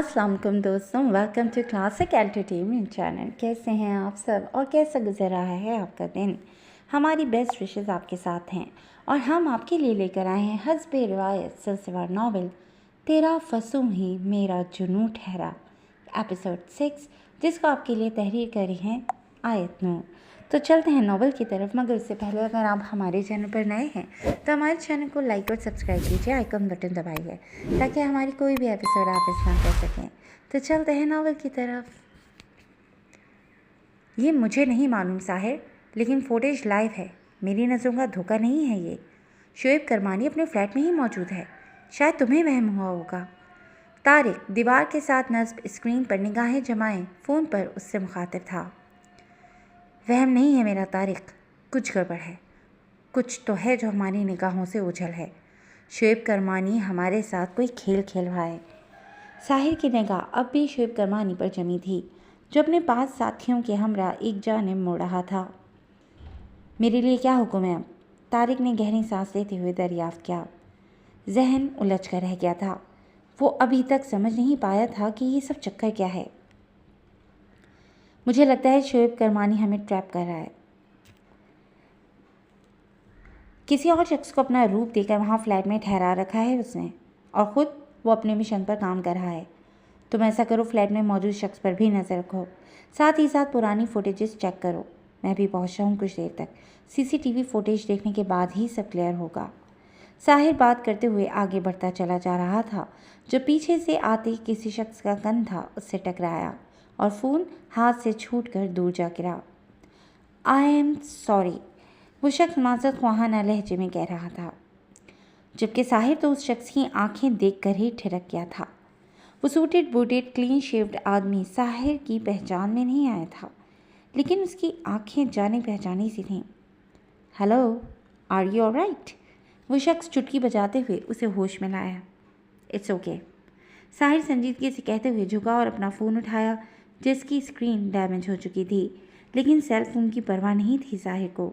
अस्सलाम वालेकुम दोस्तों, welcome to classic entertainment channel. कैसे हैं आप सब और कैसा गुजर रहा है आपका दिन। हमारी बेस्ट विशेस आपके साथ हैं और हम आपके लिए लेकर आए हैं हस्बे रिवायत सिलसिलेवार नावल तेरा फसूं ही मेरा जुनून ठहरा एपिसोड 6, जिसको आपके लिए तहरीर करी है आयत नूर। तो चलते हैं नॉवल की तरफ, मगर उससे पहले अगर आप हमारे चैनल पर नए हैं तो हमारे चैनल को लाइक और सब्सक्राइब कीजिए, आइकन बटन दबाइए ताकि हमारी कोई भी एपिसोड आप मिस ना कर सकें। तो चलते हैं नॉवल की तरफ। ये मुझे नहीं मालूम साहिर, लेकिन फुटेज लाइव है, मेरी नज़रों का धोखा नहीं है। ये शोएब करमानी अपने फ्लैट में ही मौजूद है, शायद तुम्हें वहम हुआ होगा। तारिक दीवार के साथ नस्ब स्क्रीन पर निगाहें जमाए फ़ोन पर उससे मुखातिब था। वहम नहीं है मेरा तारिक, कुछ गड़बड़ है, कुछ तो है जो हमारी निगाहों से ओझल है। शोएब करमानी हमारे साथ कोई खेल खेल रहा है। साहिर की निगाह अब भी शोएब करमानी पर जमी थी, जो अपने 5 साथियों के हमरा एक जानिब मुड़ रहा था। मेरे लिए क्या हुक्म है अब? तारिक ने गहरी सांस लेते हुए दरियाफ्त किया। जहन उलझ कर रह गया था। वो अभी तक समझ नहीं पाया था कि ये सब चक्कर क्या है। मुझे लगता है शोएब करमानी हमें ट्रैप कर रहा है। किसी और शख्स को अपना रूप देकर वहाँ फ्लैट में ठहरा रखा है उसने, और ख़ुद वो अपने मिशन पर काम कर रहा है। तुम ऐसा करो, फ्लैट में मौजूद शख्स पर भी नज़र रखो, साथ ही साथ पुरानी फुटेजेस चेक करो। मैं भी पहुँच रहा हूँ कुछ देर तक, सीसीटीवी फुटेज देखने के बाद ही सब क्लियर होगा। साहिर बात करते हुए आगे बढ़ता चला जा रहा था, जो पीछे से आते किसी शख्स का कंधा उससे टकराया और फ़ोन हाथ से छूटकर दूर जा गिरा। आई एम सॉरी, वो शख्स माज़रत ख्वाहाना लहजे में कह रहा था, जबकि साहिर तो उस शख्स की आंखें देखकर ही ठिठक गया था। वो सूटेड बूटेड क्लीन शेव्ड आदमी साहिर की पहचान में नहीं आया था, लेकिन उसकी आंखें जानी पहचानी सी थीं। Hello, are you alright? वो शख्स चुटकी बजाते हुए उसे होश में लाया। इट्स ओके, साहिर संजीदगी से कहते हुए झुका और अपना फ़ोन उठाया, जिसकी स्क्रीन डैमेज हो चुकी थी, लेकिन सेल फोन की परवाह नहीं थी साहिर को।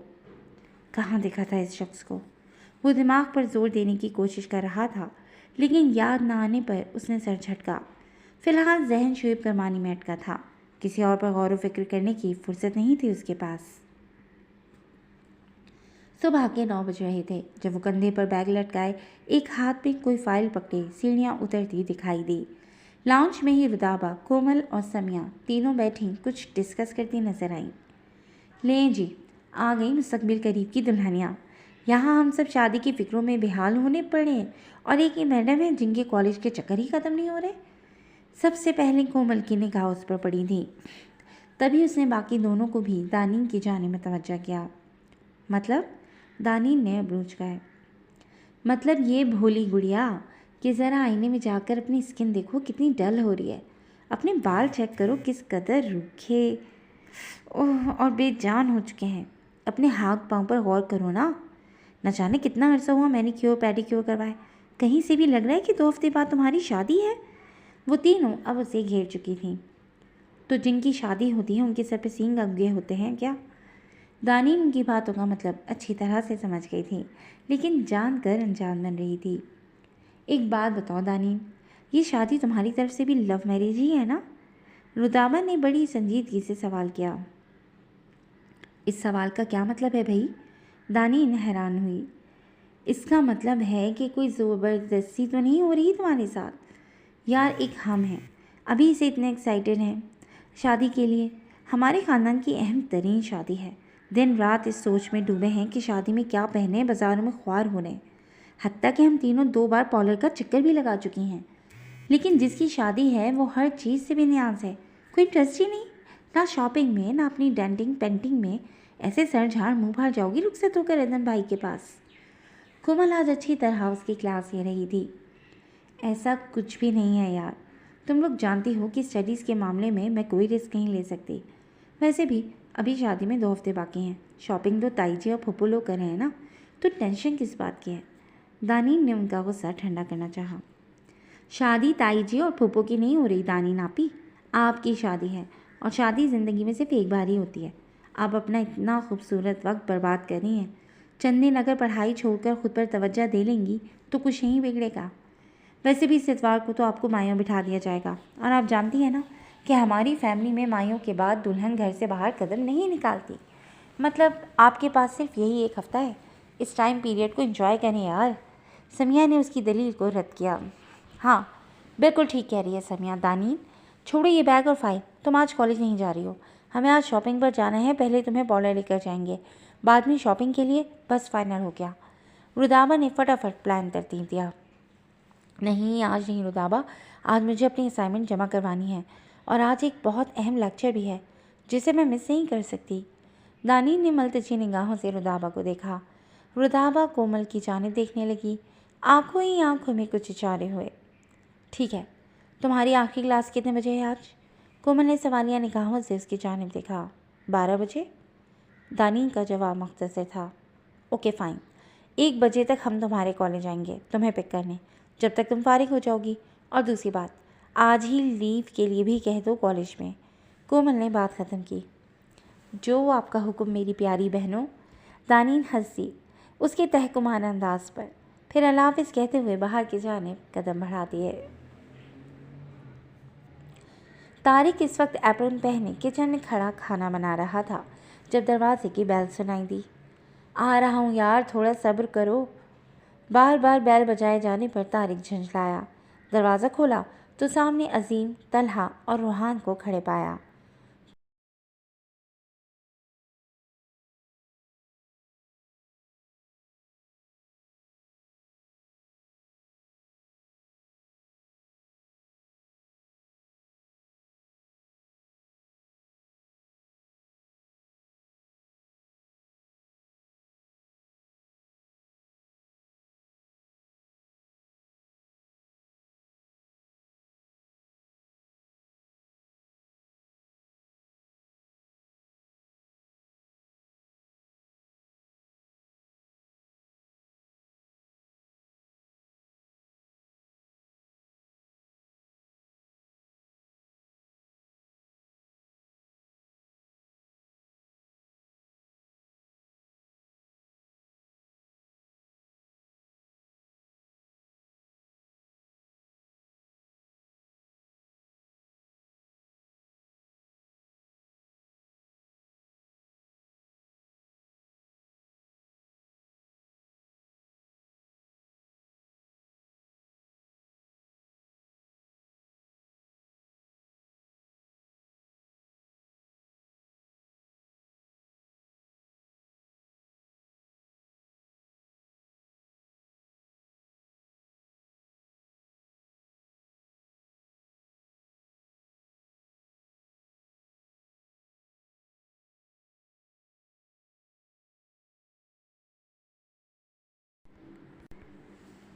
कहाँ देखा था इस शख्स को? वो दिमाग पर जोर देने की कोशिश कर रहा था, लेकिन याद न आने पर उसने सर झटका। फिलहाल जहन शोएब करमानी में अटका था, किसी और पर गौर व फिक्र करने की फुर्सत नहीं थी उसके पास। सुबह के 9 बज रहे थे जब वो कंधे पर बैग लटकाए एक हाथ में कोई फाइल पकड़े सीढ़ियाँ उतरती दिखाई दी। लाउंज में ही रुदाबा, कोमल और समिया तीनों बैठी कुछ डिस्कस करती नजर आईं। लें जी, आ गई मुस्तकबिल करीब की दुल्हनियाँ। यहाँ हम सब शादी की फिक्रों में बेहाल होने पड़े हैं और एक ही मैडम है जिनके कॉलेज के चक्कर ही ख़त्म नहीं हो रहे। सबसे पहले कोमल की निगाह उस पर पड़ी थी, तभी उसने बाकी दोनों को भी दानीन की जाने में तवज्जो किया। मतलब? दानीन ने अबरूज गाए। मतलब ये भोली गुड़िया कि ज़रा आईने में जाकर अपनी स्किन देखो कितनी डल हो रही है, अपने बाल चेक करो किस कदर रूखे ओह और बेजान हो चुके हैं, अपने हाथ पांव पर गौर करो ना। न जाने कितना अरसा हुआ मैनीक्योर पेडिक्योर करवाए, कहीं से भी लग रहा है कि 2 हफ्ते बाद तुम्हारी शादी है। वो तीनों अब उसे घेर चुकी थीं। तो जिनकी शादी होती है उनके सर पे सींग अगे होते हैं क्या? दानीन उनकी बातों का मतलब अच्छी तरह से समझ गई थी, लेकिन जानकर अनजान बन रही थी। एक बात बताओ दानीन, ये शादी तुम्हारी तरफ से भी लव मैरिज ही है ना? रुदाबा ने बड़ी संजीदगी से सवाल किया। इस सवाल का क्या मतलब है भाई? दानीन हैरान हुई। इसका मतलब है कि कोई ज़बरदस्ती तो नहीं हो रही तुम्हारे साथ? यार, एक हम हैं, अभी से इतने एक्साइटेड हैं शादी के लिए। हमारे ख़ानदान की अहम तरीन शादी है। दिन रात इस सोच में डूबे हैं कि शादी में क्या पहने, बाज़ारों में ख्वार हो रहे। हत्ता कि हम तीनों 2 बार पार्लर का चक्कर भी लगा चुकी हैं, लेकिन जिसकी शादी है वो हर चीज़ से बेनियाज है, कोई इंटरेस्ट ही नहीं, ना शॉपिंग में ना अपनी डेंटिंग पेंटिंग में। ऐसे सर झाड़ मुँह भार जाओगी रुखसत होकर रतन भाई के पास। कोमल आज अच्छी तरह उसकी क्लास ले रही थी। ऐसा कुछ भी नहीं है यार, तुम लोग जानती हो कि स्टडीज़ के मामले में मैं कोई रिस्क नहीं ले सकती। वैसे भी अभी शादी में 2 हफ्ते बाकी हैं, शॉपिंग तो ताई जी और फुप्पू लोग कर रहे हैं ना, तो टेंशन किस बात की है? दानीन ने उनका गुस्सा ठंडा करना चाहा। शादी ताई जी और फुप्पू की नहीं हो रही दानीन आपी, आपकी शादी है, और शादी ज़िंदगी में सिर्फ एक बार ही होती है। आप अपना इतना खूबसूरत वक्त बर्बाद कर रही हैं। चंद दिन अगर पढ़ाई छोड़कर खुद पर तवज्जो दे लेंगी तो कुछ नहीं बिगड़ेगा। वैसे भी इस इतवार को तो आपको माइयों बिठा दिया जाएगा, और आप जानती हैं ना कि हमारी फैमिली में माइयों के बाद दुल्हन घर से बाहर कदम नहीं निकालती। मतलब आपके पास सिर्फ यही एक हफ्ता है, इस टाइम पीरियड को एंजॉय करें यार। समिया ने उसकी दलील को रद्द किया। हाँ, बिल्कुल ठीक कह रही है समिया। दानीन, छोड़ो ये बैग और फाइल, तुम आज कॉलेज नहीं जा रही हो। हमें आज शॉपिंग पर जाना है, पहले तुम्हें पार्लर लेकर जाएंगे, बाद में शॉपिंग के लिए। बस फाइनल हो गया। रुदाबा ने फटाफट प्लान तरतीब दिया। नहीं, आज नहीं रुदाबा, आज मुझे अपनी असाइनमेंट जमा करवानी है, और आज एक बहुत अहम लेक्चर भी है जिसे मैं मिस नहीं कर सकती। दानीन ने मलतजी निगाहों से रुदाबा को देखा। रुदाबा कोमल की जानिब देखने लगी। आंखों ही आंखों में कुछ इशारे हुए। ठीक है, तुम्हारी आखिरी क्लास कितने बजे है आज? कोमल ने सवालिया निगाहों से उसकी जानिब देखा। 12 बजे। दानीन का जवाब मुख्तसर था। ओके फाइन, 1 बजे तक हम तुम्हारे कॉलेज आएंगे तुम्हें पिक करने, जब तक तुम फारिग हो जाओगी। और दूसरी बात, आज ही लीव के लिए भी कह दो कॉलेज में। कोमल ने बात ख़त्म की। जो आपका हुक्म मेरी प्यारी बहनों। दानीन हंसी उसके तहकुमान अंदाज पर, फिर अल्लाह हाफ़िज़ कहते हुए बाहर की जानिब कदम बढ़ा दिए। तारिक इस वक्त एप्रन पहने किचन में खड़ा खाना बना रहा था जब दरवाजे की बेल सुनाई दी। आ रहा हूँ यार, थोड़ा सब्र करो। बार बार बेल बजाए जाने पर तारिक झंझलाया। दरवाज़ा खोला तो सामने अजीम, तलहा और रूहान को खड़े पाया।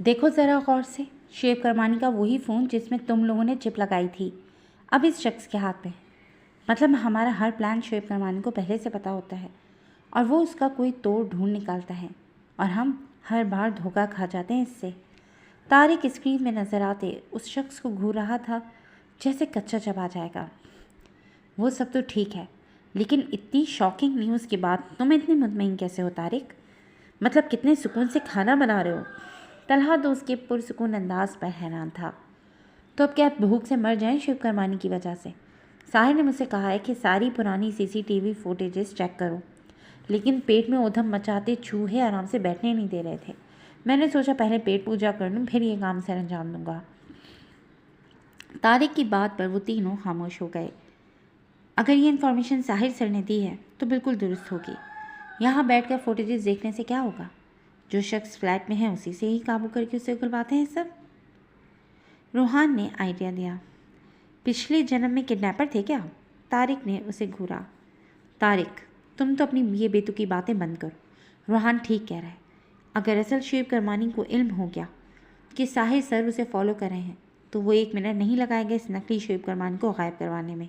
देखो ज़रा गौर से, शेव करवानी का वही फ़ोन जिसमें तुम लोगों ने चिप लगाई थी, अब इस शख्स के हाथ में। मतलब हमारा हर प्लान शेव करवानी को पहले से पता होता है, और वो उसका कोई तोड़ ढूंढ निकालता है, और हम हर बार धोखा खा जाते हैं इससे। तारिक स्क्रीन में नज़र आते उस शख्स को घूर रहा था जैसे कच्चा चबा जाएगा। वो सब तो ठीक है, लेकिन इतनी शॉकिंग न्यूज़ के बाद तुम इतने मुतमईन कैसे हो तारिक? मतलब कितने सुकून से खाना बना रहे हो? तलहा तो उसके पुरसुकून अंदाज पर हैरान था। तो अब क्या भूख से मर जाएं शिव करमानी की वजह से? साहिर ने मुझसे कहा है कि सारी पुरानी सीसीटीवी फुटेजेस चेक करो, लेकिन पेट में ऊधम मचाते चूहे आराम से बैठने नहीं दे रहे थे। मैंने सोचा पहले पेट पूजा कर लूँ, फिर ये काम से अंजाम दूंगा। तारिक की बात पर वो तीनों खामोश हो गए। अगर ये इन्फॉर्मेशन साहिर सर ने दी है तो बिल्कुल दुरुस्त होगी। यहाँ बैठकर फुटेजेस देखने से क्या होगा? जो शख्स फ्लैट में है उसी से ही काबू करके उसे उगलवाते हैं सब। रूहान ने आइडिया दिया। पिछले जन्म में किडनैपर थे क्या? तारिक ने उसे घूरा। तारिक, तुम तो अपनी ये बेतुकी बातें बंद करो। रूहान ठीक कह रहा है। अगर असल शेव करमानी को इल्म हो गया कि साहिर सर उसे फॉलो कर रहे हैं तो वो 1 मिनट नहीं लगाएगा इस नकली शेव करमानी को गायब करवाने में।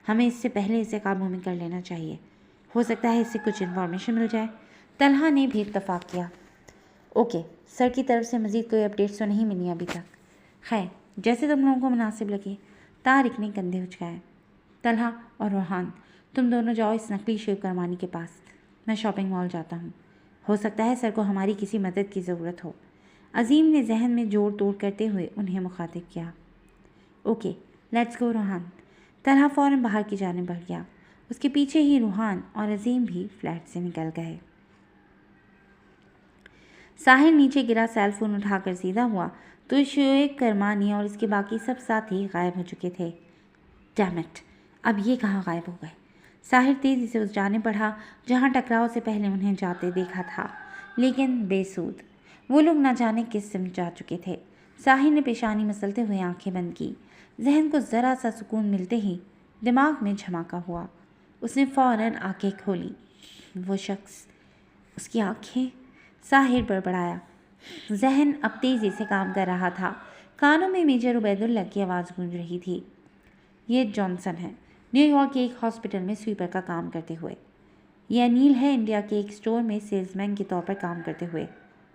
हमें इससे पहले इसे काबू में कर लेना चाहिए। हो सकता है इससे कुछ इन्फॉर्मेशन मिल जाए। तलहा ने भी इत्तफाक किया। ओके, सर की तरफ से मज़ीद कोई अपडेट्स तो नहीं मिली अभी तक। खैर, जैसे तुम लोगों को मुनासिब लगे। तारिक ने कंधे उचकाए। तलहा और रूहान, तुम दोनों जाओ इस नकली शेव करमानी के पास। मैं शॉपिंग मॉल जाता हूँ। हो सकता है सर को हमारी किसी मदद की ज़रूरत हो। अजीम ने जहन में जोड़ तोड़ करते हुए उन्हें मुखातिब किया। Okay let's go Roohan. Talha फ़ौरन बाहर की जाने बढ़ गया। उसके पीछे ही रूहान और अजीम भी फ्लैट से निकल गए। साहिर नीचे गिरा सेल फोन उठाकर सीधा हुआ तो शोएब करमानी और उसके बाकी सब साथी गायब हो चुके थे। डैम इट, अब ये कहाँ गायब हो गए? साहिर तेजी से उस जाने बढ़ा जहाँ टकराव से पहले उन्हें जाते देखा था, लेकिन बेसूद। वो लोग न जाने किस सिमत जा चुके थे। साहिर ने पेशानी मसलते हुए आंखें बंद की। जहन को ज़रा सा सुकून मिलते ही दिमाग में झमाका हुआ। उसने फ़ौरन आंखें खोली। वो शख्स, उसकी आंखें। साहिर बड़बड़ाया। जहन अब तेज़ी से काम कर रहा था। कानों में मेजर उबैदुल्ला की आवाज़ गूंज रही थी। ये जॉनसन है, न्यूयॉर्क के एक हॉस्पिटल में स्वीपर का काम करते हुए। ये अनिल है, इंडिया के एक स्टोर में सेल्समैन के तौर पर काम करते हुए।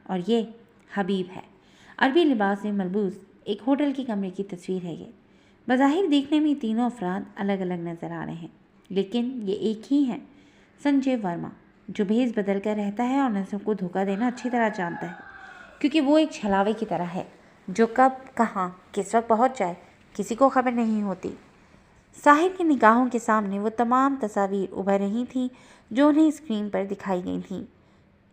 और ये हबीब है, अरबी लिबास में मलबूस एक होटल के कमरे की तस्वीर है। ये बज़ाहिर देखने में तीनों अफराद अलग अलग नज़र आ रहे हैं, लेकिन ये एक ही हैं, संजय वर्मा, जो भेस बदल कर रहता है और नज़रों को धोखा देना अच्छी तरह जानता है, क्योंकि वो एक छलावे की तरह है जो कब कहाँ किस वक्त पहुँच जाए किसी को खबर नहीं होती। साहिर की निगाहों के सामने वो तमाम तस्वीर उभर रही थी जो उन्हें स्क्रीन पर दिखाई गई थी।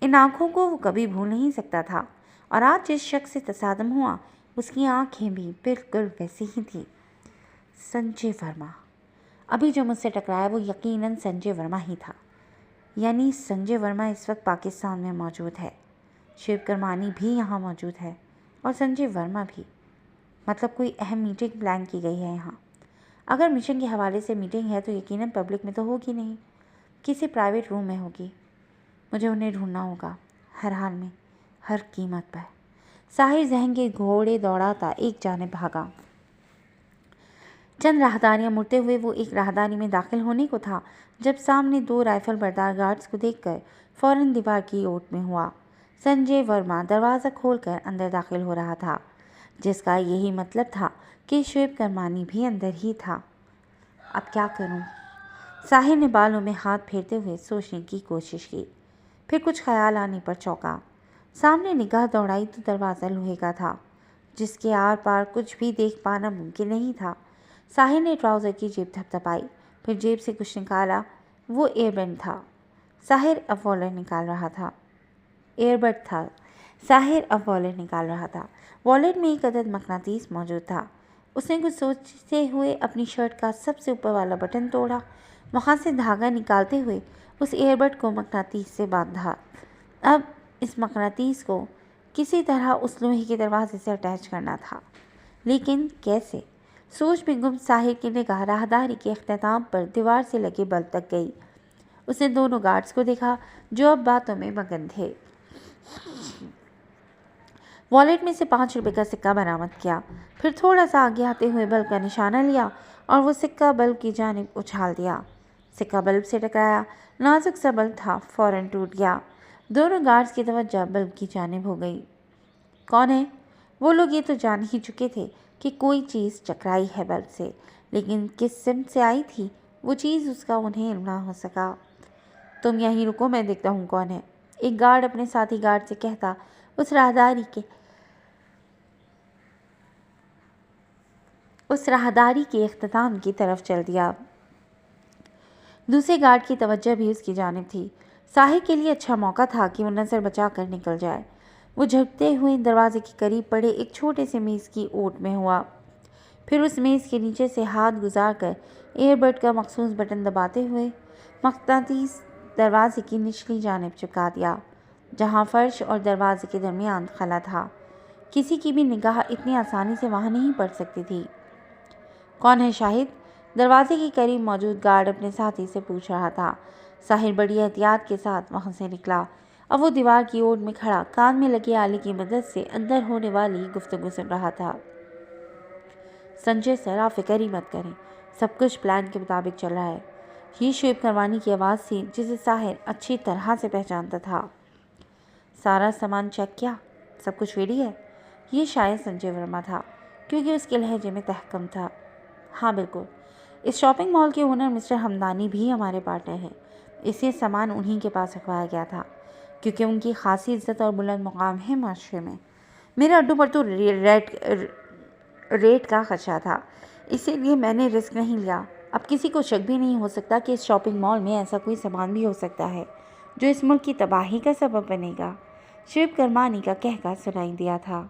इन आँखों को वो कभी भूल नहीं सकता था, और आज जिस शख्स से तसादम हुआ उसकी आँखें भी बिल्कुल वैसी ही थी। संजय वर्मा। अभी जो मुझसे टकराया वो यकीनन संजय वर्मा ही था। यानी संजय वर्मा इस वक्त पाकिस्तान में मौजूद है। शिव करमानी भी यहाँ मौजूद है और संजय वर्मा भी। मतलब कोई अहम मीटिंग प्लान की गई है यहाँ। अगर मिशन के हवाले से मीटिंग है तो यकीनन पब्लिक में तो होगी नहीं, किसी प्राइवेट रूम में होगी। मुझे उन्हें ढूंढना होगा, हर हाल में, हर कीमत पर। साहिर जहन के घोड़े दौड़ाता एक जानिब भागा। चंद राहदारियां मुड़ते हुए वो एक राहदारी में दाखिल होने को था जब सामने दो राइफल बरदार गार्ड्स को देखकर फौरन दीवार की ओट में हुआ। संजय वर्मा दरवाज़ा खोलकर अंदर दाखिल हो रहा था, जिसका यही मतलब था कि शोएब करमानी भी अंदर ही था। अब क्या करूं? साहिर ने बालों में हाथ फेरते हुए सोचने की कोशिश की, फिर कुछ ख्याल आने पर चौंका। सामने निगाह दौड़ाई तो दरवाज़ा लोहे का था, जिसके आर पार कुछ भी देख पाना मुमकिन नहीं था। साहिर ने ट्राउज़र की जेब थपथपाई, फिर जेब से कुछ निकाला। वो एयरबड था। साहिर अब वॉलेट निकाल रहा था। एयरबड था। साहिर अब वॉलेट निकाल रहा था। वॉलेट में एक अदद मकनातीस मौजूद था। उसने कुछ सोचते हुए अपनी शर्ट का सबसे ऊपर वाला बटन तोड़ा, वहाँ से धागा निकालते हुए उस एयरबड को मकनातीस से बांधा। अब इस मकनातीस को किसी तरह उस लोहे के दरवाजे से अटैच करना था, लेकिन कैसे? सोच में गुम साहिर की निगाह राहदारी के अख्ताम पर दीवार से लगे बल्ब तक गई। उसने दोनों गार्ड्स को देखा जो अब बातों में मगन थे। वॉलेट में से 5 रुपए का सिक्का बरामद किया, फिर थोड़ा सा आगे आते हुए बल्ब का निशाना लिया और वो सिक्का बल्ब की जानिब उछाल दिया। सिक्का बल्ब से टकराया, नाजुक सा बल्ब था, फौरन टूट गया। दोनों गार्ड्स की तवज्जो बल्ब की जानिब हो गई। कौन है? वो लोग ये तो जान ही चुके थे कि कोई चीज़ टकराई है बल्ब से, लेकिन किस सिमत से आई थी वो चीज़ उसका उन्हें इल्म ना हो सका। तुम यहीं रुको, मैं देखता हूँ कौन है, एक गार्ड अपने साथी गार्ड से कहता उस राहदारी के इख्तिताम की तरफ चल दिया। दूसरे गार्ड की तवज्जो भी उसकी जानिब थी। साहिर के लिए अच्छा मौका था कि वो नज़र बचा कर निकल जाए। वो झुकते हुए दरवाजे के करीब पड़े एक छोटे से मेज़ की ओट में हुआ, फिर उस मेज़ के नीचे से हाथ गुजार कर एयरबड का मखसूस बटन दबाते हुए मकनातीस दरवाजे की निचली जानिब चिपका दिया, जहाँ फर्श और दरवाजे के दरमियान खला था। किसी की भी निगाह इतनी आसानी से वहाँ नहीं पड़ सकती थी। कौन है शाहिद? दरवाजे के करीब मौजूद गार्ड अपने साथी से पूछ रहा था। साहिर बड़ी एहतियात के साथ वहाँ से निकला। अब वो दीवार की ओर में खड़ा कान में लगे आले की मदद से अंदर होने वाली गुफ्तगू सुन रहा था। संजय सर, आप फिक्र ही मत करें, सब कुछ प्लान के मुताबिक चल रहा है। ये शोएब करमानी की आवाज़ थी, जिसे साहिर अच्छी तरह से पहचानता था। सारा सामान चेक किया, सब कुछ रेडी है? ये शायद संजय वर्मा था, क्योंकि उसके लहजे में तहकम था। हाँ बिल्कुल, इस शॉपिंग मॉल के ओनर मिस्टर हमदानी भी हमारे पार्टनर हैं, इसलिए सामान उन्हीं के पास रखवाया गया था, क्योंकि उनकी खासी इज्जत और बुलंद मुकाम है माशरे में। मेरे अड्डू पर तो रेट का खर्चा था, इसीलिए मैंने रिस्क नहीं लिया। अब किसी को शक भी नहीं हो सकता कि इस शॉपिंग मॉल में ऐसा कोई सामान भी हो सकता है जो इस मुल्क की तबाही का सबब बनेगा। शुएब करमानी का कहका सुनाई दिया था।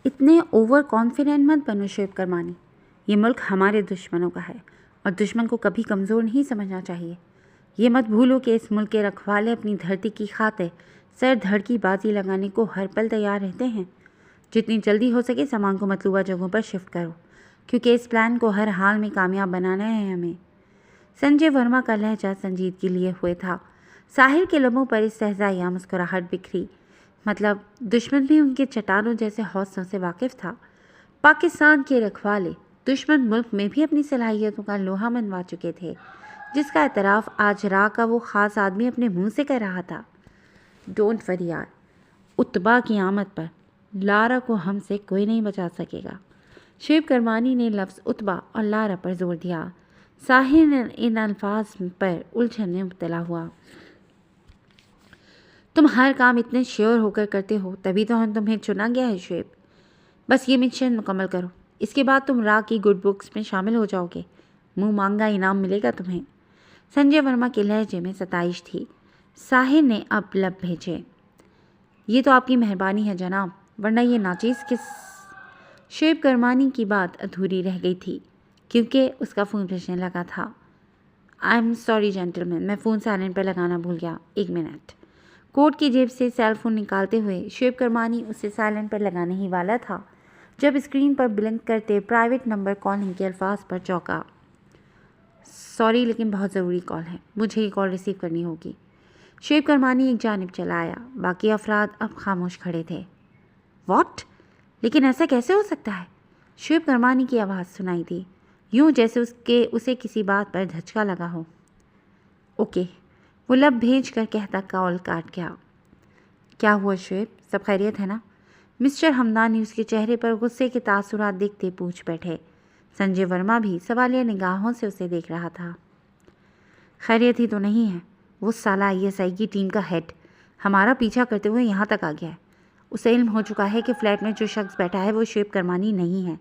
इतने ओवर कॉन्फिडेंट मत बनो शुएब करमानी। ये मुल्क हमारे दुश्मनों का है और दुश्मन को कभी कमज़ोर नहीं समझना चाहिए। ये मत भूलो कि इस मुल्क के रखवाले अपनी धरती की खातिर सर धड़ की बाजी लगाने को हर पल तैयार रहते हैं। जितनी जल्दी हो सके सामान को मतलूबा जगहों पर शिफ्ट करो, क्योंकि इस प्लान को हर हाल में कामयाब बनाना है हमें। संजय वर्मा का लहजा संजीदगी लिए हुए था। साहिर के लबों पर इस सहजाया मुस्कुराहट बिखरी। मतलब दुश्मन भी उनके चट्टानों जैसे हौसलों से वाकिफ था। पाकिस्तान के रखवाले दुश्मन मुल्क में भी अपनी सलाहियतों का लोहा मनवा चुके थे, जिसका एतराफ़ आज रा का वो ख़ास आदमी अपने मुंह से कर रहा था। डोंट वरी यार, उत्बा की आमद पर लारा को हमसे कोई नहीं बचा सकेगा। शुएब करमानी ने लफ्ज़ उत्बा और लारा पर जोर दिया। साहिर इन अल्फाज पर उलझन में मुब्तला हुआ। तुम हर काम इतने श्योर होकर करते हो, तभी तो हम तुम्हें चुना गया है शुएब। बस ये मिशन मुकम्मल करो, इसके बाद तुम रा की गुड बुक्स में शामिल हो जाओगे। मुंह मांगा इनाम मिलेगा तुम्हें। संजय वर्मा के लहजे में सताइश थी। साहिर ने अब लब भेजे। ये तो आपकी मेहरबानी है जनाब, वरना ये नाचीज़ किस। शुएब करमानी की बात अधूरी रह गई थी क्योंकि उसका फ़ोन बजने लगा था। आई एम सॉरी जेंटलमैन, मैं फ़ोन साइलेंट पर लगाना भूल गया, 1 मिनट। कोट की जेब से सेल फोन निकालते हुए शुएब करमानी उसे साइलेंट पर लगाने ही वाला था जब स्क्रीन पर ब्लिंक करते प्राइवेट नंबर कॉलिंग के अल्फाज पर चौंका। सॉरी, लेकिन बहुत ज़रूरी कॉल है, मुझे ये कॉल रिसीव करनी होगी। शुएब करमानी एक जानिब चला आया। बाकी अफराद अब खामोश खड़े थे। व्हाट? लेकिन ऐसा कैसे हो सकता है? शुएब करमानी की आवाज़ सुनाई दी, यूं जैसे उसे किसी बात पर धचका लगा हो। ओके, वो लब भेज कर कहता कॉल काट गया। क्या हुआ शुएब, सब खैरियत है ना? मिस्टर हमदानी उसके चेहरे पर गुस्से के तासुरात देखते पूछ बैठे। संजय वर्मा भी सवालिया निगाहों से उसे देख रहा था। खैरियत ही तो नहीं है। वो साला ISI की टीम का हेड हमारा पीछा करते हुए यहाँ तक आ गया है। उसे इल्म हो चुका है कि फ्लैट में जो शख्स बैठा है वो शुएब करमानी नहीं है,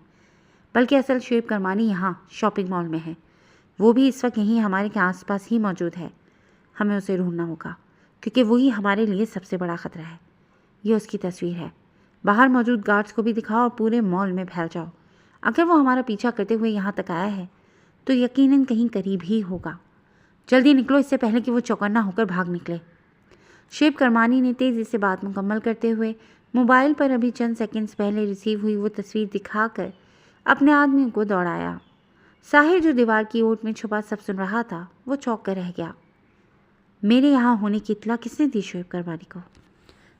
बल्कि असल शुएब करमानी यहाँ शॉपिंग मॉल में है। वो भी इस वक्त यहीं हमारे के आसपास ही मौजूद है। हमें उसे ढूंढना होगा क्योंकि वही हमारे लिए सबसे बड़ा ख़तरा है। ये उसकी तस्वीर है। बाहर मौजूद गार्ड्स को भी दिखाओ और पूरे मॉल में फैल जाओ। अगर वो हमारा पीछा करते हुए यहाँ तक आया है तो यकीनन कहीं करीब ही होगा। जल्दी निकलो, इससे पहले कि वो चौकन्ना होकर भाग निकले। शुएब करमानी ने तेज़ी से बात मुकम्मल करते हुए मोबाइल पर अभी चंद सेकंड्स पहले रिसीव हुई वो तस्वीर दिखाकर अपने आदमियों को दौड़ाया। साहिर जो दीवार की ओट में छुपा सब सुन रहा था, वो चौंक कर रह गया। मेरे यहाँ होने की इत्तला किसने दी शुएब करमानी को?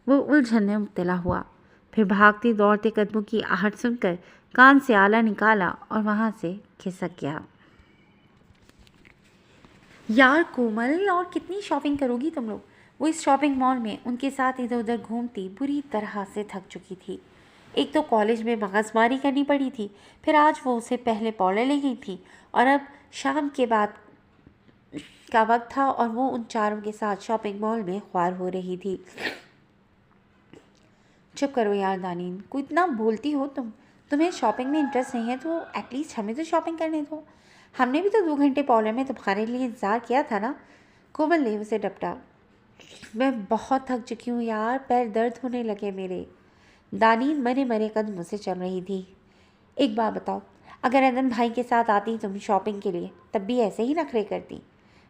वो उलझन में मुब्तला हुआ। फिर भागते दौड़ते कदमों की आहट सुनकर कान से आला निकाला और वहाँ से खिसक गया। यार कोमल, और कितनी शॉपिंग करोगी तुम लोग? वो इस शॉपिंग मॉल में उनके साथ इधर उधर घूमती बुरी तरह से थक चुकी थी। एक तो कॉलेज में मगजमारी करनी पड़ी थी, फिर आज वो उसे पहले पौले ले गई थी और अब शाम के बाद का वक्त था और वो उन चारों के साथ शॉपिंग मॉल में ख्वार हो रही थी। चुप करो यार दानीन, कोई इतना बोलती हो तुम्हें शॉपिंग में इंटरेस्ट नहीं है तो एटलीस्ट हमें तो शॉपिंग करने दो। हमने भी तो 2 घंटे पौले में तुम्हारे लिए इंतज़ार किया था ना। कोमल ने उसे डपटा। मैं बहुत थक चुकी हूँ यार, पैर दर्द होने लगे मेरे। दानीन मरे मरे कदमों से चल रही थी। एक बात बताओ, अगर अदन भाई के साथ आती तुम शॉपिंग के लिए तब भी ऐसे ही नखरे करती?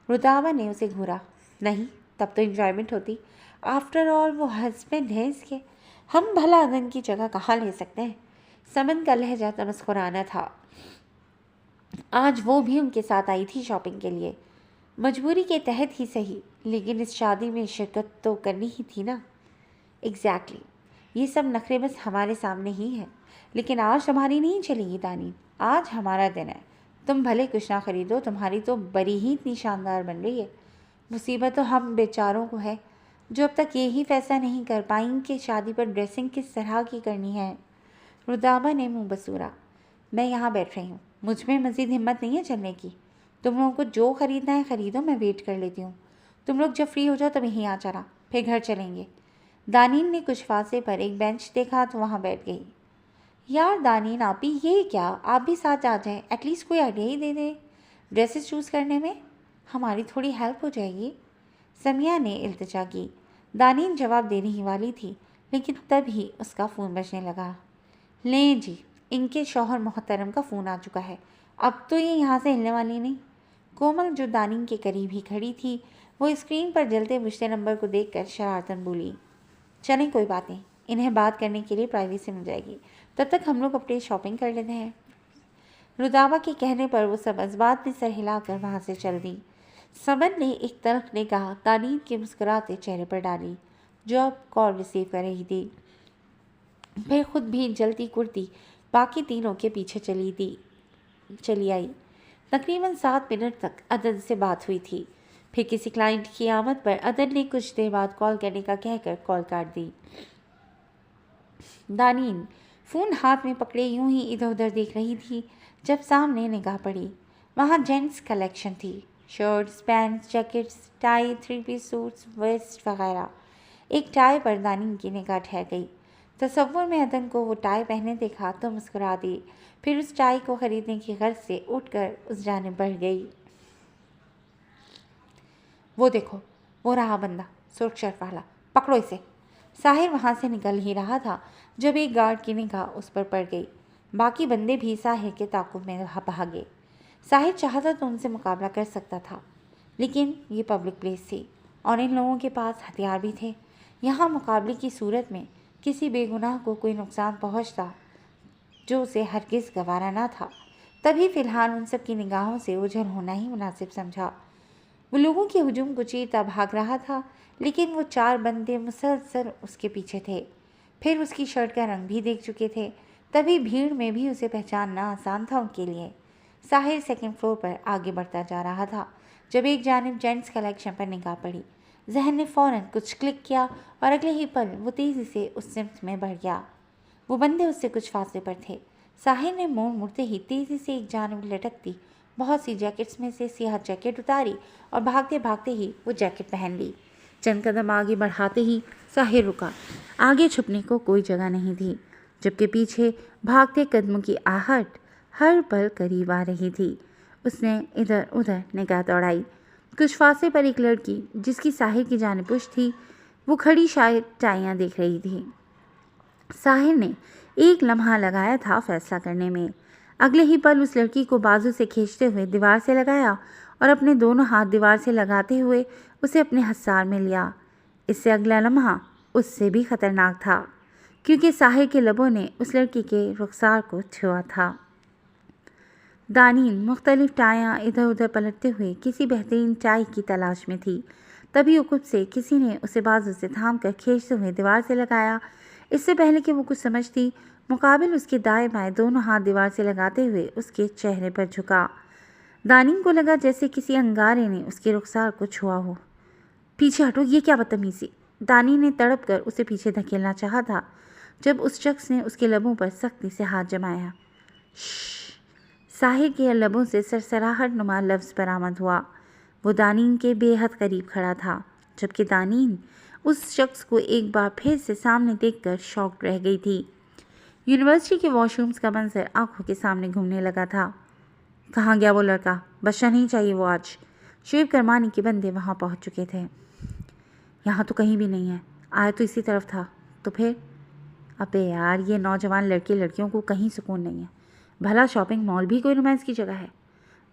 रुदावा ने उसे घूरा। नहीं, तब तो एंजॉयमेंट होती। आफ्टर ऑल वो हस्बैंड है इसके। हम भला अदन की जगह कहाँ ले सकते हैं? समन का लहजा तमस्कुराना था। आज वो भी उनके साथ आई थी शॉपिंग के लिए, मजबूरी के तहत ही सही, लेकिन इस शादी में शिरकत तो करनी ही थी ना। एग्जैक्टली, ये सब नखरे बस हमारे सामने ही है, लेकिन आज तुम्हारी नहीं चलेगी दानी। आज हमारा दिन है। तुम भले कुछ ना खरीदो, तुम्हारी तो बड़ी ही इतनी शानदार बन रही है। मुसीबत तो हम बेचारों को है जो अब तक ये ही फैसला नहीं कर पाई कि शादी पर ड्रेसिंग किस तरह की करनी है। रुदाबा ने मुंह बसूरा। मैं यहाँ बैठ रही हूँ, मुझ में मज़ीद हिम्मत नहीं है चलने की। तुम लोगों को जो ख़रीदना है ख़रीदो, मैं वेट कर लेती हूँ। तुम लोग जब फ्री हो जाओ तब यहीं आ जाना, फिर घर चलेंगे। दानीन ने कुछ फासले पर एक बेंच देखा तो वहाँ बैठ गई। यार दानीन आपी, ये क्या, आप भी साथ आ जाएं, एटलीस्ट कोई आइडिया ही दे दे ड्रेसेस चूज़ करने में, हमारी थोड़ी हेल्प हो जाएगी। समिया ने इल्तिजा की। दानीन जवाब देने ही वाली थी, लेकिन तभी उसका फ़ोन बजने लगा। लें जी, इनके शौहर मोहतरम का फ़ोन आ चुका है, अब तो ये यहाँ से हिलने वाली नहीं। कोमल, जो दानीन के करीब ही खड़ी थी, वो स्क्रीन पर जलते बुझते नंबर को देखकर शरारतन बोली, चलें कोई बात नहीं, इन्हें बात करने के लिए प्राइवेसी मिल जाएगी, तब तक हम लोग अपनी शॉपिंग कर लेते हैं। रुदाबा के कहने पर वो सब असबात में सर हिलाकर वहाँ से चल दी। समन ने एक तल्ख निगाह दानीन के मुस्कुराते चेहरे पर डाली, जो अब कॉल रिसीव कर रही थी। फिर खुद भी जलती कुर्ती बाकी तीनों के पीछे चली आई। तकरीबन 7 मिनट तक अदन से बात हुई थी। फिर किसी क्लाइंट की आमद पर अदन ने कुछ देर बाद कॉल करने का कहकर कॉल काट दी। दानीन फ़ोन हाथ में पकड़े यूं ही इधर उधर देख रही थी, जब सामने निगाह पड़ी। वहाँ जेंट्स कलेक्शन थी, shirts, pants, jackets, tie, 3 piece suits, vest वगैरह। एक टाई पर दानीन की निगाह ठहर गई। तसव्वुर में अदन को वो टाई पहने देखा तो मुस्कुरा दी, फिर उस टाई को खरीदने की गर्ज से उठकर उस जानिब बढ़ गई। वो देखो, वो रहा बंदा, सुर्ख शर्ट वाला, पकड़ो इसे। साहिर वहाँ से निकल ही रहा था जब एक गार्ड की निगाह उस पर पड़ गई। बाकी बंदे भी साहिर के ताक़ुब में भागे। साहिर चाहता तो उनसे मुकाबला कर सकता था, लेकिन ये पब्लिक प्लेस थी और इन लोगों के पास हथियार भी थे। यहाँ मुकाबले की सूरत में किसी बेगुनाह को कोई नुकसान पहुँचता जो उसे हरगिज़ गवारा ना था। तभी फ़िलहाल उन सब की निगाहों से ओझल होना ही मुनासिब समझा। वो लोगों के हुजूम को चीरता भाग रहा था, लेकिन वो 4 बंदे मुसलसल उसके पीछे थे। फिर उसकी शर्ट का रंग भी देख चुके थे, तभी भीड़ में भी उसे पहचानना आसान था उनके लिए। साहिर 2nd फ्लोर पर आगे बढ़ता जा रहा था जब एक जानिब जेंट्स कलेक्शन पर निगाह पड़ी। जहन ने फ़ौरन कुछ क्लिक किया और अगले ही पल वो तेज़ी से उस सिमत में बढ़ गया। वो बंदे उससे कुछ फासले पर थे। साहिर ने मोड़ मुड़ते ही तेज़ी से एक जानिब लटकती बहुत सी जैकेट्स में से सियाह जैकेट उतारी और भागते भागते ही वो जैकेट पहन ली। चंद कदम आगे बढ़ाते ही साहिर रुका। आगे छुपने को कोई जगह नहीं थी, जबकि पीछे भागते कदमों की आहट हर पल करीब आ रही थी। उसने इधर उधर निगाह दौड़ाई। कुछ फासले पर एक लड़की, जिसकी साहिर की जानिब थी, वो खड़ी शायद टाइयाँ देख रही थी। साहिर ने एक लम्हा लगाया था फैसला करने में। अगले ही पल उस लड़की को बाजू से खींचते हुए दीवार से लगाया और अपने दोनों हाथ दीवार से लगाते हुए उसे अपने हसार में लिया। इससे अगला लम्हा उससे भी खतरनाक था, क्योंकि साहिर के लबों ने उस लड़की के रुखसार को छुआ था। दानीन मुख्तलिफ टाइयाँ इधर उधर पलटते हुए किसी बेहतरीन टाई की तलाश में थी। तभी उकुब से किसी ने उसे बाजू से थाम कर खींचते हुए दीवार से लगाया। इससे पहले कि वो कुछ समझती, मुकाबिल उसके दाएं बाएं दोनों हाथ दीवार से लगाते हुए उसके चेहरे पर झुका। दानीन को लगा जैसे किसी अंगारे ने उसके रुखसार को छुआ हो। पीछे हटो, ये क्या बदतमीजी। दानीन ने तड़प कर उसे पीछे धकेलना चाहा था, जब उस शख्स ने उसके लबों पर सख्ती से हाथ जमाया। साहिर के लबों से सरसराहट नुमा लफ्ज़ बरामद हुआ। वो दानीन के बेहद करीब खड़ा था, जबकि दानीन उस शख्स को एक बार फिर से सामने देखकर शॉक्ड रह गई थी। यूनिवर्सिटी के वॉशरूम्स का मंजर आंखों के सामने घूमने लगा था। कहाँ गया वो लड़का? बच्चा नहीं चाहिए वो आज। शेव करमानी के बंदे वहाँ पहुँच चुके थे। यहाँ तो कहीं भी नहीं है, आया तो इसी तरफ था। तो फिर? अबे यार, ये नौजवान लड़के लड़कियों को कहीं सुकून नहीं है। भला शॉपिंग मॉल भी कोई रोमांस की जगह है?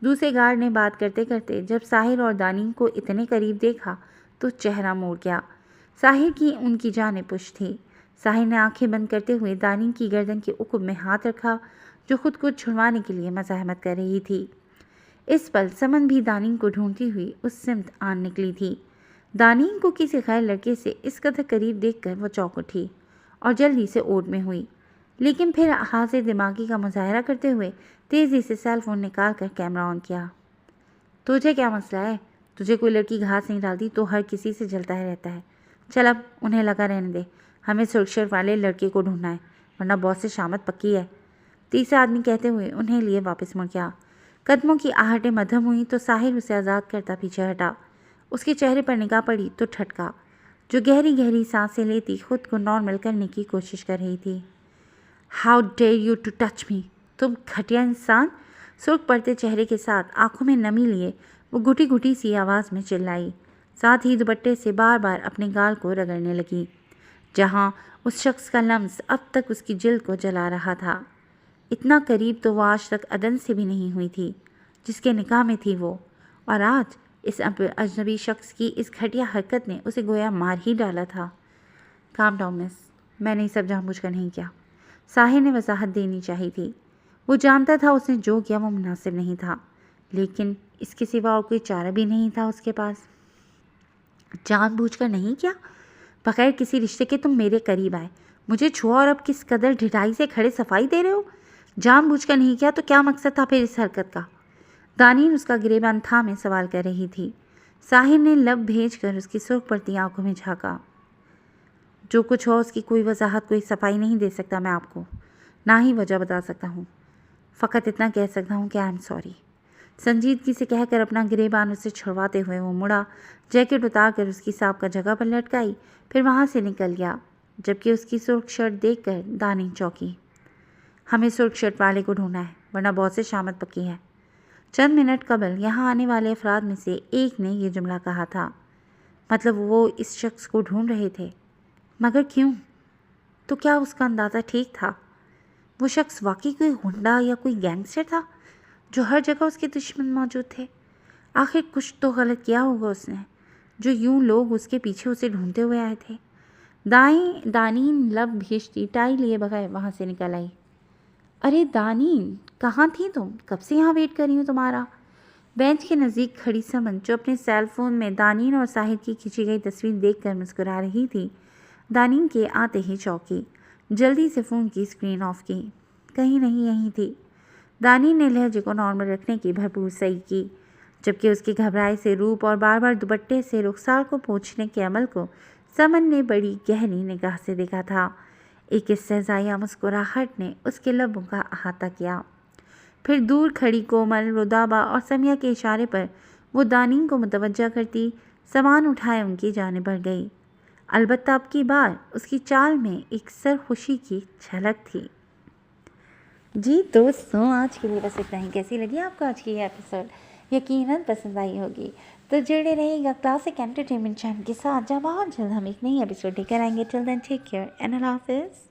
दूसरे गार्ड ने बात करते करते जब साहिर और दानीन को इतने करीब देखा तो चेहरा मोड़ गया। साहिर की उनकी जानिब पुश थी। साहिर ने आंखें बंद करते हुए दानीन की गर्दन के उकुब में हाथ रखा, जो खुद को छुड़वाने के लिए मज़ाहमत कर रही थी। इस पल समन भी दानीन को ढूंढती हुई उस सिमत आन निकली थी। दानीन को किसी गैर लड़के से इस कदर करीब देखकर वो चौंक उठी और जल्दी से ओट में हुई, लेकिन फिर हाजिर दिमागी का मुजाहरा करते हुए तेज़ी से सेल फ़ोन निकाल कर कैमरा ऑन किया। तुझे क्या मसला है? तुझे कोई लड़की घास नहीं डालती तो हर किसी से जलता ही रहता है। चल अब उन्हें लगा रहने दे, हमें सुरक्षित वाले लड़के को ढूंढना है, वरना बॉस से शामत पक्की है। तीसरा आदमी कहते हुए उन्हें लिए वापस मुड़ गया। कदमों की आहटें मध्यम हुई तो साहिर उसे आज़ाद करता पीछे हटा। उसके चेहरे पर निगाह पड़ी तो ठटका। जो गहरी गहरी सांसें लेती खुद को नॉर्मल करने की कोशिश कर रही थी। How dare you to touch me, तुम घटिया इंसान। सुर्ख पड़ते चेहरे के साथ आंखों में नमी लिए वो घुटी घुटी सी आवाज़ में चिल्लाई, साथ ही दुपट्टे से बार बार अपने गाल को रगड़ने लगी, जहाँ उस शख्स का लम्स अब तक उसकी जिल्द को जला रहा था। इतना करीब तो वो आज तक अदन से भी नहीं हुई थी जिसके निकाह में थी वो, और आज इस अजनबी शख्स की इस घटिया हरकत ने उसे गोया मार ही डाला था। काम डाउन मिस, मैंने ये सब जानबूझकर नहीं किया। साहिर ने वजाहत देनी चाहिए थी। वो जानता था उसने जो किया वो मुनासिब नहीं था, लेकिन इसके सिवा और कोई चारा भी नहीं था उसके पास। जानबूझकर नहीं किया? बगैर किसी रिश्ते के तुम मेरे करीब आए, मुझे छुआ और अब किस कदर ढिठाई से खड़े सफाई दे रहे हो। जानबूझकर नहीं किया तो क्या मकसद था फिर इस हरकत का? दानीन उसका गिरेबान थामे सवाल कर रही थी। साहिर ने लब भेजकर उसकी सुर्ख पड़ती आंखों में झांका। जो कुछ हो उसकी कोई वजाहत, कोई सफाई नहीं दे सकता मैं आपको, ना ही वजह बता सकता हूँ। फ़कत इतना कह सकता हूँ कि आई एम सॉरी। संजीदगी से कहकर अपना गिरेबान उससे छुड़वाते हुए वो मुड़ा, जैकेट उतारकर उसकी सांप का जगह पर लटकाई, फिर वहाँ से निकल गया, जबकि उसकी सुर्ख शर्ट देखकर दानीन चौंकी। हमें सुर्ख शर्ट वाले को ढूंढना है, वरना बहुत से शामत पक्की है। चंद मिनट कबल यहाँ आने वाले अफराद में से एक ने यह जुमला कहा था। मतलब वो इस शख्स को ढूंढ रहे थे, मगर क्यों? तो क्या उसका अंदाज़ा ठीक था? वो शख्स वाकई कोई गुंडा या कोई गैंगस्टर था जो हर जगह उसके दुश्मन मौजूद थे? आखिर कुछ तो गलत किया होगा उसने, जो यूं लोग उसके पीछे उसे ढूंढते हुए आए थे। दानीन लब भेजती टाई लिए बगैर वहाँ से निकल आई। अरे दानीन, कहाँ थी तुम? कब से यहाँ वेट कर रही हूँ तुम्हारा। बेंच के नज़दीक खड़ी समन, जो अपने सेल फोन में दानीन और साहिर की खींची गई तस्वीर देखकर मुस्कुरा रही थी, दानीन के आते ही चौंकी। जल्दी से फ़ोन की स्क्रीन ऑफ की। कहीं नहीं यहीं थी। दानीन ने लहजे को नॉर्मल रखने की भरपूर सही की, जबकि उसके घबराए से रूप और बार बार दुपट्टे से रुखसार को पोंछने के अमल को समन ने बड़ी गहरी निगाह से देखा था। एक इस्तेज़ाइया मुस्कुराहट ने उसके लबों का अहाता किया। फिर दूर खड़ी कोमल, रुदाबा और समिया के इशारे पर वो दानीन को मुतवज्जा करती सामान उठाए उनकी जानिब बढ़ गई। अलबत्ता अब की बार उसकी चाल में एक सरखुशी की झलक थी। जी दोस्तों, आज के लिए बस इतना ही। कैसी लगी आपको आज की ये एपिसोड? यकीनन पसंद आई होगी। तो जुड़े रहिएगा क्लासिक एंटरटेनमेंट चैनल के साथ, जहाँ बहुत जल्द हम एक नई एपिसोड लेकर आएंगे। Till then take care and अल्लाह हाफिज़।